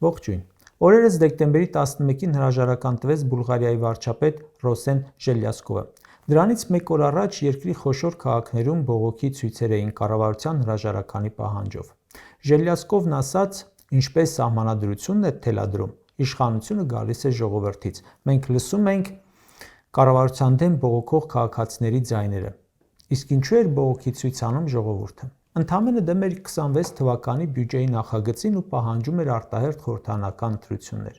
Ողջույն։ Օրերս դեկտեմբերի 11-ին հրաժարական տվեց Բուլղարիայի վարչապետ Ռոսեն Ժելյասկովը։ Դրանից մեկ օր առաջ երկրի խոշոր քաղաքներում բողոքի ցույցեր էին կառավարության հրաժարականի պահանջով։ Ժելյասկովն ասաց. «Ինչպես սահմանադրությունն է թելադրում, իշխանությունը գալիս է ժողովրդից։ Մենք լսում ենք կառավարության դեմ բողոքող քաղաքացիների ձայները»։ Իսկ ինչու էր բողոքի ցույց անում ժողովուրդը։ Ընդամենը դեմ էր 26 թվականի բյուջեի նախագծին ու պահանջում էր արտահերթ խորհրդարանական ընտրություններ։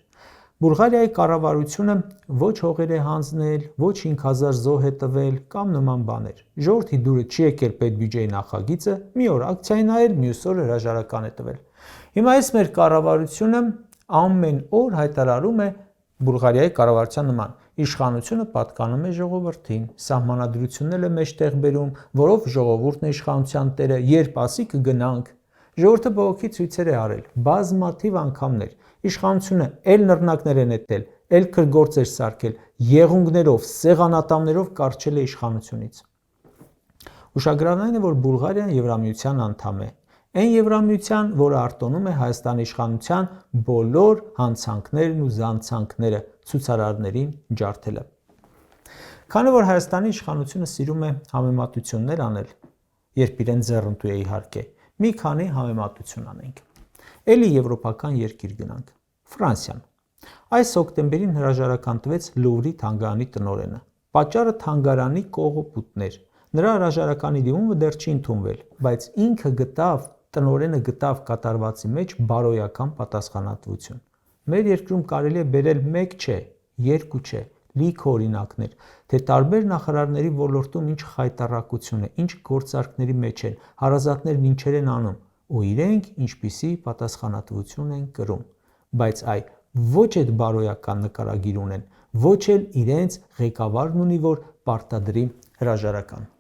Բուլղարիայի կառավարությունը ոչ հողեր է հանձնել, ոչ 5000 զոհ է տվել կամ նման բաներ։ Ժողովրդի դուրը չի եկել պետբյուջեի նախագիծը, մի օր ակցիայի նայել, մյուս օր հրաժարական է տվել։ Հիմա այս մեր կառավարությունը ամեն օր հայտարարում է Բուլղարիայի կառավարության նման. իշխանությունը պատկանում է ժողովրդին, սահմանադրությունն է մեջտեղ բերում, որով ժողովուրդն է իշխանության տերը, երբ ասի կգնանք։ Ժողովուրդը բողոքի ցույցեր է արել, բազմաթիվ անգամներ։ Իշխանությունը էլ նռնակներ է նետել, էլ քրգործեր սարքել, եղունգներով, սեղանատամներով կառչել է իշխանությունից։ Ուշագրավն այն է, որ Բուլղարիան Եվրամիության անդամ է։ Այն Եվրամիության, որը արտոնում է Հայաստանի իշխանության բոլոր հանցանքներն ու զանցանքները ցուցարարներին ջարդելը։ Քանի որ Հայաստանի իշխանությունը սիրում է համեմատություններ անել, երբ իրեն ձեռնտու է իհարկե, մի քանի համեմատություն անենք։ Էլի եվրոպական երկիր գնանք։ Ֆրանսիան։ Այս հոկտեմբերին հրաժարական տվեց Լուվրի թանգարանի տնօրենը։ Պատճառը թանգարանի կողոպուտն էր։ Նրա հրաժարականի դիմումը դեռ չի ընդունվել, բայց ինքը տնօրենը գտավ կատարվածի մեջ բարոյական պատասխանատվություն։ Մեր երկրում կարելի է բերել 1 չէ, 2 չէ, լիքը օրինակներ, թե տարբեր նախարարների ոլորտում ինչ խայտառակություն է, ինչ գործարքների մեջ են, հարազատներն ինչեր են անում, ու իրենք ինչպիսի պատասխանատվություն են կրում, բայց այ ոչ այդ բարոյական նկարագիր ունեն, ոչ էլ իրենց ղեկավարն ունի, որ պարտադրի հրաժարական։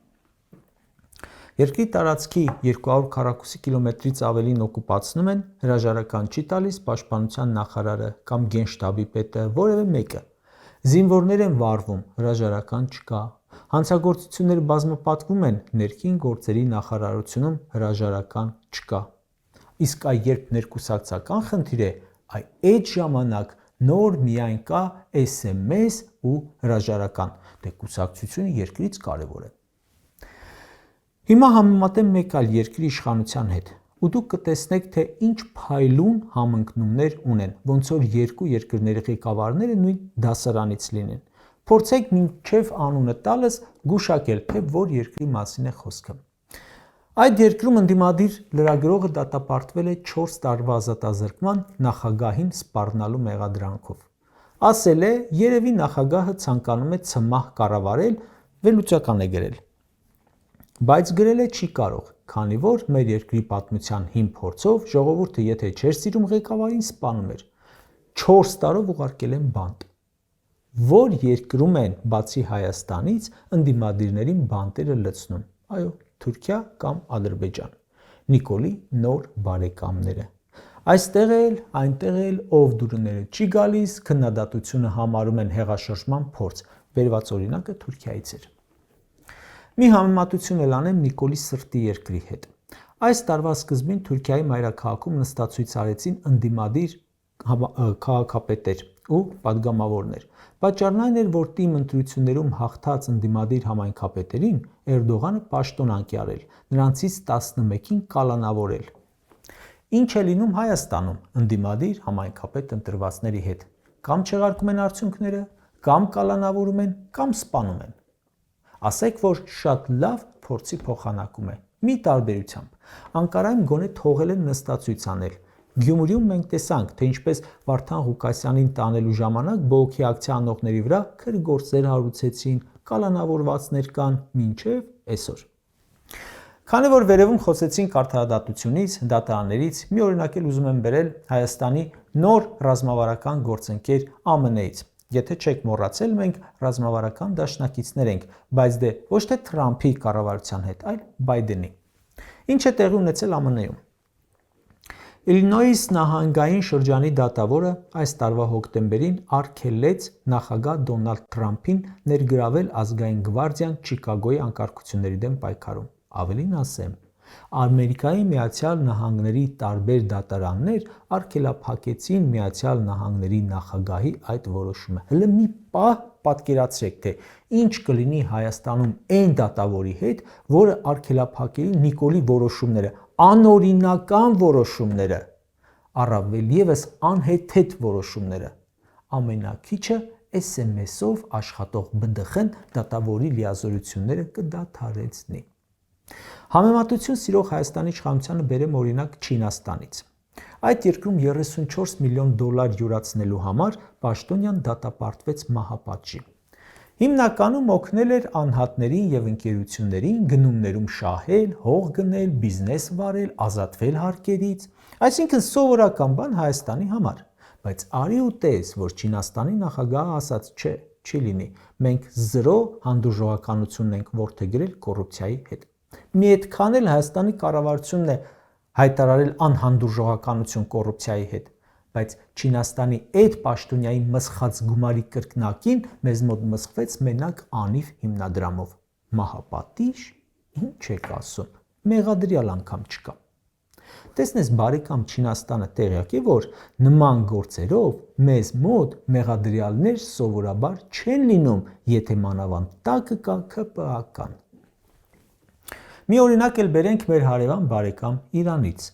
Երկրի տարածքի 200 քառակուսի կիլոմետրից ավելին օկուպացնում են, հրաժարական չի տալիս պաշտպանության նախարարը կամ գենշտաբի պետը, որևէ մեկը։ Զինվորներ են վարվում, հրաժարական չկա։ Հանցագործությունները բազմապատկվում են, ներքին գործերի նախարարությունում հրաժարական չկա։ Իսկ երբ ներկուսակցական խնդիր է, այդ ժամանակ նոր միայն կա SMS ու հրաժարական, դե կուսակցությունը երկրից կարևոր է։ Հիմա համեմատեմ մեկ այլ երկրի իշխանության հետ, ու դուք կտեսնեք, թե ինչ փայլուն համընկնումներ ունեն, ոնց որ երկու երկրների ղեկավարները նույն դասարանից լինեն։ Փորձեք մինչև անունը տալս գուշակել, թե որ երկրի մասին է խոսքը։ Այդ երկրում ընդդիմադիր լրագրողը դատապարտվել է 4 տարվա ազատազրկման նախագահին սպառնալու մեղադրանքով։ Ասել է, երևի նախագահը ցանկանում է ցմահ կառավարել, վերլուծական է գրել։ Բայց գրել է չի կարող, քանի որ մեր երկրի պատմության հին փորձով ժողովուրդը եթե չէր սիրում ղեկավարին, սպանում էր։ 4 տարով ուղարկել են բանտ։ Որ երկրում են, բացի Հայաստանից, ընդդիմադիրներին բանտերը լցնում։ Այո, Թուրքիա կամ Ադրբեջան։ Նիկոլի նոր բարեկամները։ Այստեղ էլ, այնտեղ էլ ով դուրները չի գալիս, քննադատությունը համարում են հեղաշրջման փորձ։ Բերված օրինակը Թուրքիայից էր։ Մի համեմատություն էլ անեմ Նիկոլի սրտի երկրի հետ։ Այս տարվա սկզբին Թուրքիայի մայրաքաղաքում նստացույց արեցին ընդդիմադիր քաղաքապետեր ու падգամավորներ։ Պատճառն այն էր, որ թիմ ընտրություններում հաղթած ընդդիմադիր համայնքապետերին Էրդողանը պաշտոնանկ է արել, նրանցից 11-ին կալանավորել։ Ինչ է լինում Հայաստանում ընդդիմադիր համայնքապետ ընտրվածների հետ։ Կամ չեղարկում են արդյունքները, կամ կալանավորում են, կամ սպանում են։ Ասեք, որ շատ լավ փորձի փոխանակում է։ Մի տարբերությամբ Անկարայում գոնե թողել են նստածույց անել։ Գյումրիում մենք տեսանք, թե ինչպես Վարդան Ղուկասյանին տանելու ժամանակ բողոքի ակցիա անողների վրա քրգործեր հարուցեցին, կալանավորվածներ կան մինչև այսօր։ Քանի որ վերևում խոսեցինք արդարադատությունից, դատարաններից, մի օրինակ էլ ուզում եմ բերել Հայաստանի նոր ռազմավարական գործընկեր ԱՄՆ-ից։ Եթե չեք մոռացել, մենք ռազմավարական դաշնակիցներ ենք, բայց դե ոչ թե Թրամփի կառավարության հետ, այլ Բայդենի։ Ինչ է տեղի ունեցել ԱՄՆ-ում։ Իլինոյիս նահանգային շրջանի դատավորը այս տարվա հոկտեմբերին արգելեց նախագահ Դոնալդ Թրամփին ներգրավել ազգային գվարդիան Չիկագոյի անկարգությունների դեմ պայքարում։ Ավելին ասեմ, Ամերիկայի Միացյալ Նահանգների տարբեր դատարաններ արգելափակեցին Միացյալ Նահանգների նախագահի այդ որոշումը։ Հələ մի պահ պատկերացրեք, թե ինչ կլինի Հայաստանում այն դատավորի հետ, որը արգելափակելի Նիկոլի որոշումները, անօրինական որոշումները, առավել ևս անհեթեթ որոշումները, ամենաքիչը SMS-ով աշխատող BDԽ-ն դատավորի լիազորությունները կդադարեցնի։ Համեմատություն սիրող Հայաստանի իշխանությանը բերեմ օրինակ Չինաստանից։ Այդ երկրում 34 միլիոն դոլար յուրացնելու համար Պաշտոնյան դատապարտվեց մահապատժի։ Հիմնականում օգնել էր անհատներին եւ ընկերություններին գնումներում շահել, հող գնել, բիզնես վարել, ազատվել հարկերից, այսինքն սովորական բան Հայաստանի համար։ Բայց արի ու տես, որ Չինաստանի նախագահը ասաց, չէ, չի լինի, մենք զրո հանդուրժողականություն ենք որդեգրել կոռուպցիայի հետ։ Մի այդքան էլ Հայաստանի կառավարությունն է հայտարարել անհանդուրժողականություն կոռուպցիայի հետ, բայց Չինաստանի այդ պաշտոնյայի մսխած գումարի կրկնակին մեզ մոտ մսխվեց մենակ անիվ հիմնադրամով։ Մահապատիժ, ինչ եք ասում, մեղադրյալ անգամ չկա։ Տեսնես բարեկամ, Չինաստանը տեղյակ է, որ նման գործերով մեզ մոտ մեղադրյալներ սովորաբար չեն լինում, եթե մանավանդ տակը կա ՔՊԱ-կան։ Մի օրինակ էլ բերենք մեր հարևան բարեկամ Իրանից։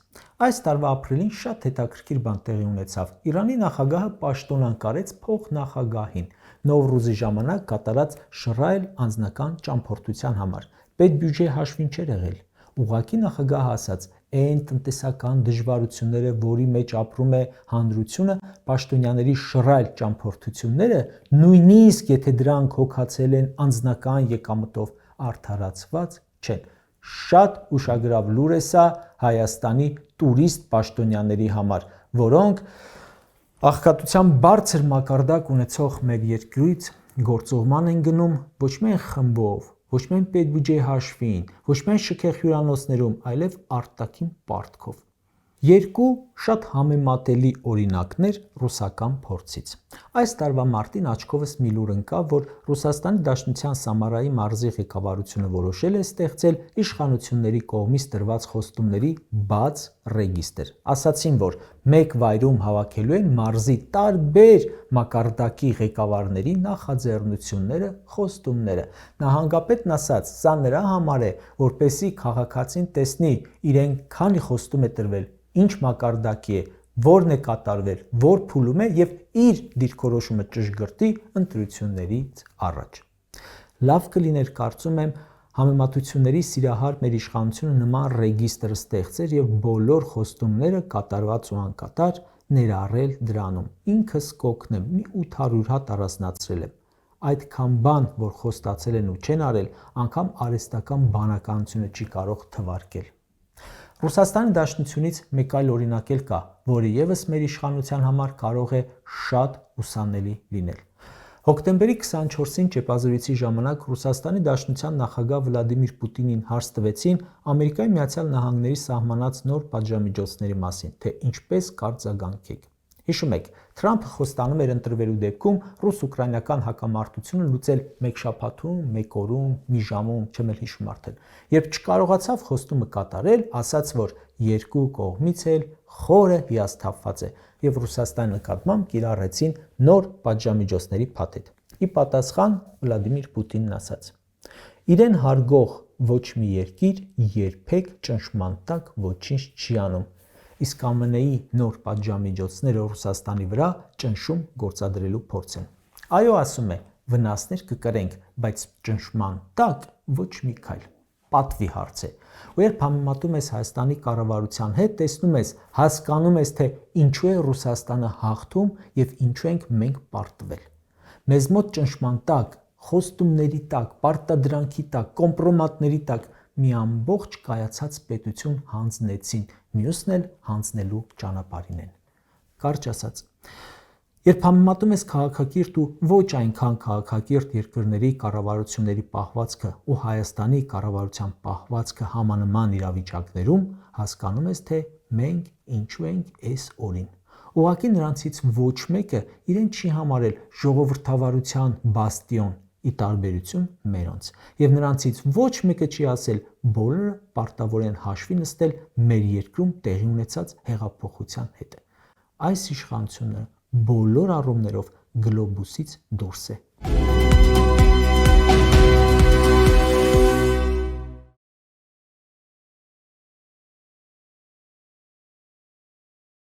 Այս տարվա ապրիլին շատ հետաքրքիր բան տեղի ունեցավ։ Իրանի նախագահը պաշտոնանկարեց փոխնախագահին Նովրուզի ժամանակ կատարած շռայլ անձնական ճամփորդության համար։ Պետբյուջե հաշվին չէր եղել։ Ուղղակի նախագահը ասաց, այն տնտեսական դժվարությունները, որի մեջ ապրում է հանրությունը, պաշտոնյաների շռայլ ճամփորդությունները, նույնիսկ եթե դրանք հոգացել են անձնական եկամտով, արդարացված չեն։ Շատ ուշագրավ լուր է սա Հայաստանի տուրիստ պաշտոնյաների համար, որոնք աղքատության բարձր մակարդակ ունեցող մեր երկրից գործուղման են գնում ոչ միայն խմբով, ոչ միայն պետբյուջեի հաշվին, ոչ միայն շքեղ հյուրանոցներում, այլև արտաքին պարտքով։ Երկու շատ համեմատելի օրինակներ ռուսական փորձից։ Այս տարվա մարտին աչքովս մի լուր ընկավ, որ Ռուսաստանի Դաշնության Սամարայի մարզի ղեկավարությունը որոշել է ստեղծել իշխանությունների կողմից տրված խոստումների բաց ռեգիստր։ Ասացին, որ մեկ վայրում հավաքելու են մարզի տարբեր մակարդակի ղեկավարների նախաձեռնությունները, խոստումները։ Նահանգապետն ասաց, սա նրա համար է, որպեսզի քաղաքացին տեսնի իրեն քանի խոստում է տրվել, ինչ մակարդակի է, որն է կատարվել, որ փուլում է եւ իր դիրքորոշումը ճշգրտի ընտրություններից առաջ։ Լավ կլիներ, կարծում եմ, համեմատությունների սիրահար մեր իշխանությունը նման ռեգիստր ստեղծեր եւ բոլոր խոստումները կատարված ու անկատար ներառել դրանում։ Ինքս կօգնեմ, մի 800 հատ առանձնացրել եմ։ Այդքան բան, որ խոստացել են ու չեն արել, անգամ արհեստական բանականությունը չի կարող թվարկել։ Ռուսաստանի Դաշնությունից մեկ այլ օրինակ էլ կա, որը ևս մեր իշխանության համար կարող է շատ ուսանելի լինել։ Հոկտեմբերի 24-ին ճեպազրույցի ժամանակ Ռուսաստանի Դաշնության նախագահ Վլադիմիր Պուտինին հարց տվեցին Ամերիկայի Միացյալ Նահանգների սահմանած նոր պատժամիջոցների մասին, թե ինչպես կարձագանքեք։ Հիշում եք, Թրամփը խոստանում էր ընտրվելու դեպքում ռուս-ուկրաինական հակամարտությունը լուծել մեկ շաբաթում, մեկ օրում, մի ժամում, չեմ էլ հիշում արդեն։ Երբ չկարողացավ խոստումը կատարել, ասաց, որ երկու կողմից էլ խորը հիասթափված է, եւ Ռուսաստանի նկատմամբ կիրառեցին նոր պատժամիջոցների փաթեթ։ Ի պատասխան Վլադիմիր Պուտինն ասաց. Իրեն հարգող ոչ մի երկիր երբեք ճնշման տակ ոչինչ չի անում, իսկ ԱՄՆ-ի նոր պատժամիջոցները Ռուսաստանի վրա ճնշում գործադրելու փորձ են։ Այո, ասում է, վնասներ կկրենք, բայց ճնշման տակ ոչ մի քայլ։ Պատվի հարց է։ Ու երբ համեմատում ես Հայաստանի կառավարության հետ, տեսնում ես, հասկանում ես, թե ինչու է Ռուսաստանը հաղթում եւ ինչու ենք մենք պարտվել։ Մեզ մոտ ճնշման տակ, խոստումների տակ, պարտադրանքի տակ, կոմպրոմատների տակ մի ամբողջ կայացած պետություն հանձնեցին, մյուսն էլ հանձնելու ճանապարհին են։ Կարճ ասած, երբ համեմատում ես քաղաքակիրթ ու ոչ այնքան քաղաքակիրթ երկրների կառավարությունների պահվածքը ու Հայաստանի կառավարության պահվածքը համանման իրավիճակներում, հասկանում ես, թե մենք ինչու ենք այս օրին։ Ուղղակի նրանցից ոչ մեկը իրեն չի համարել ժողովրդավարության բաստիոն, ի տարբերություն մերոնց, եւ նրանցից ոչ մեկը չի ասել բոլորը պարտավոր են հաշվի նստել մեր երկրում տեղի ունեցած հեղափոխության հետ։ Այս իշխանությունը բոլոր առումներով գլոբուսից դուրս է։